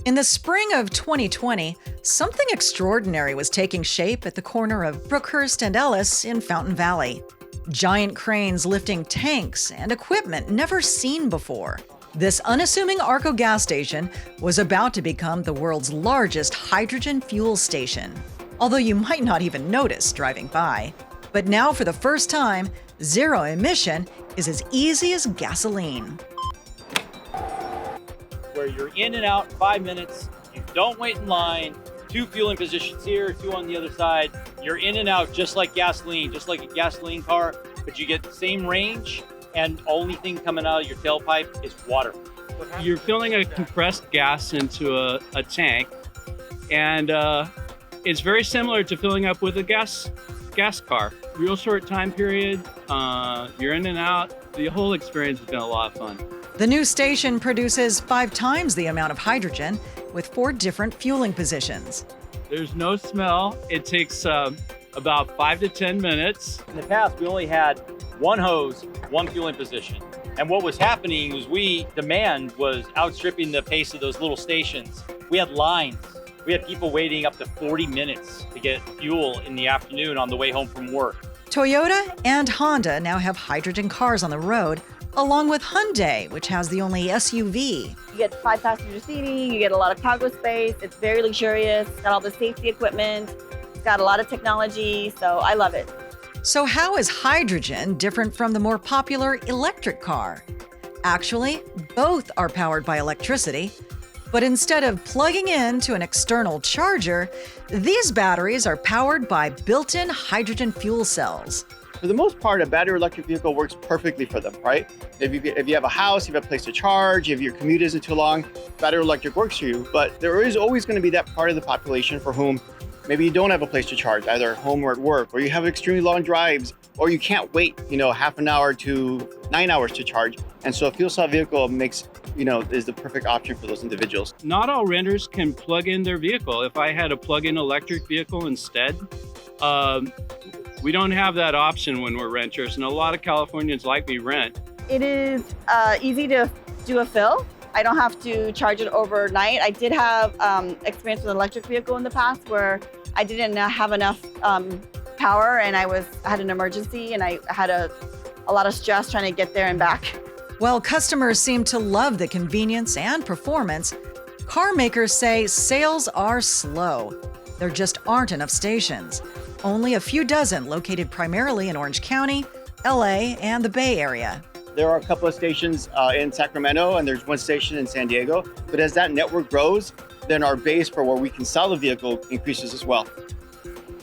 In the spring of 2020, something extraordinary was taking shape at the corner of Brookhurst and Ellis in Fountain Valley. Giant cranes lifting tanks and equipment never seen before. This unassuming Arco gas station was about to become the world's largest hydrogen fuel station, although you might not even notice driving by. But now, for the first time, zero emission is as easy as gasoline. Where you're in and out in 5 minutes, you don't wait in line, 2 fueling positions here, 2 on the other side. You're in and out just like gasoline, just like a gasoline car, but you get the same range, and only thing coming out of your tailpipe is water. You're filling a compressed gas into a tank, and it's very similar to filling up with a gas car. Real short time period, you're in and out. The whole experience has been a lot of fun. The new station produces 5 times the amount of hydrogen with 4 different fueling positions. There's no smell. It takes about 5 to 10 minutes. In the past, we only had 1 hose, 1 fueling position. And what was happening was demand was outstripping the pace of those little stations. We had lines. We had people waiting up to 40 minutes to get fuel in the afternoon on the way home from work. Toyota and Honda now have hydrogen cars on the road, along with Hyundai, which has the only SUV. You get 5-passenger seating, you get a lot of cargo space, it's very luxurious, got all the safety equipment, it's got a lot of technology, so I love it. So how is hydrogen different from the more popular electric car? Actually, both are powered by electricity, but instead of plugging into an external charger, these batteries are powered by built-in hydrogen fuel cells. For the most part, a battery electric vehicle works perfectly for them, right? If you have a house, you have a place to charge, if your commute isn't too long, battery electric works for you. But there is always going to be that part of the population for whom maybe you don't have a place to charge, either at home or at work, or you have extremely long drives, or you can't wait, half an hour to 9 hours to charge. And so a fuel cell vehicle is the perfect option for those individuals. Not all renters can plug in their vehicle. If I had a plug-in electric vehicle instead, we don't have that option when we're renters, and a lot of Californians like me rent. It is easy to do a fill. I don't have to charge it overnight. I did have experience with an electric vehicle in the past where I didn't have enough power, and I had an emergency, and I had a lot of stress trying to get there and back. While customers seem to love the convenience and performance, car makers say sales are slow. There just aren't enough stations. Only a few dozen located primarily in Orange County, LA, and the Bay Area. There are a couple of stations in Sacramento, and there's 1 station in San Diego. But as that network grows, then our base for where we can sell the vehicle increases as well.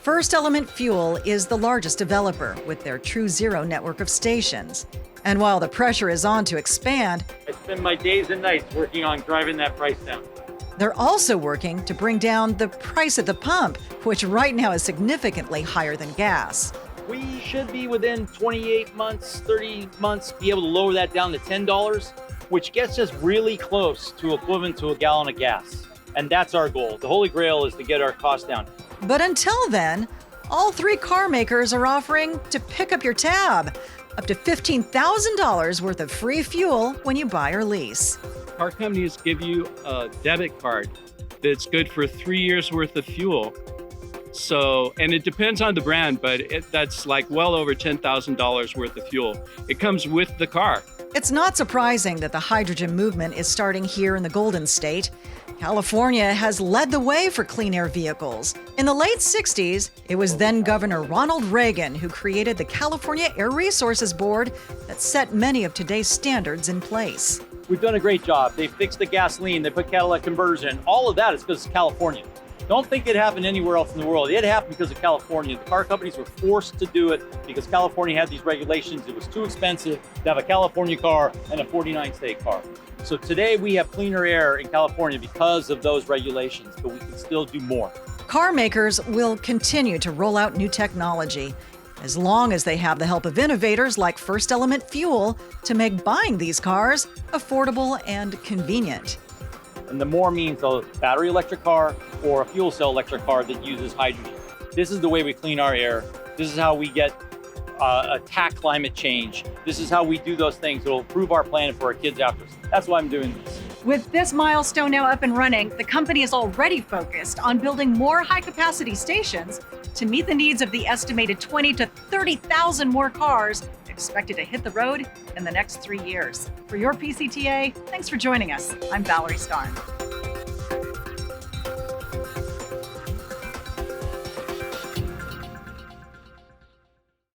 First Element Fuel is the largest developer with their True Zero network of stations. And while the pressure is on to expand, I spend my days and nights working on driving that price down. they're also working to bring down the price at the pump, which right now is significantly higher than gas. We should be within 28 months, 30 months, be able to lower that down to $10, which gets us really close to equivalent to a gallon of gas. And that's our goal. The holy grail is to get our costs down. But until then, all 3 car makers are offering to pick up your tab, up to $15,000 worth of free fuel when you buy or lease. Car companies give you a debit card that's good for 3 years worth of fuel. So, and it depends on the brand, but that's like well over $10,000 worth of fuel. It comes with the car. It's not surprising that the hydrogen movement is starting here in the Golden State. California has led the way for clean air vehicles. In the late 60s, it was then Governor Ronald Reagan who created the California Air Resources Board that set many of today's standards in place. We've done a great job. They fixed the gasoline, they put catalytic conversion. All of that is because it's California. Don't think it happened anywhere else in the world. It happened because of California. The car companies were forced to do it because California had these regulations. It was too expensive to have a California car and a 49-state car. So today we have cleaner air in California because of those regulations, but we can still do more. Car makers will continue to roll out new technology as long as they have the help of innovators like First Element Fuel to make buying these cars affordable and convenient. And the more means a battery electric car or a fuel cell electric car that uses hydrogen. This is the way we clean our air. This is how we attack climate change. This is how we do those things that will improve our planet for our kids after us. That's why I'm doing this. With this milestone now up and running, the company is already focused on building more high-capacity stations to meet the needs of the estimated 20 to 30,000 more cars expected to hit the road in the next 3 years. For your PCTA, thanks for joining us. I'm Valerie Starn.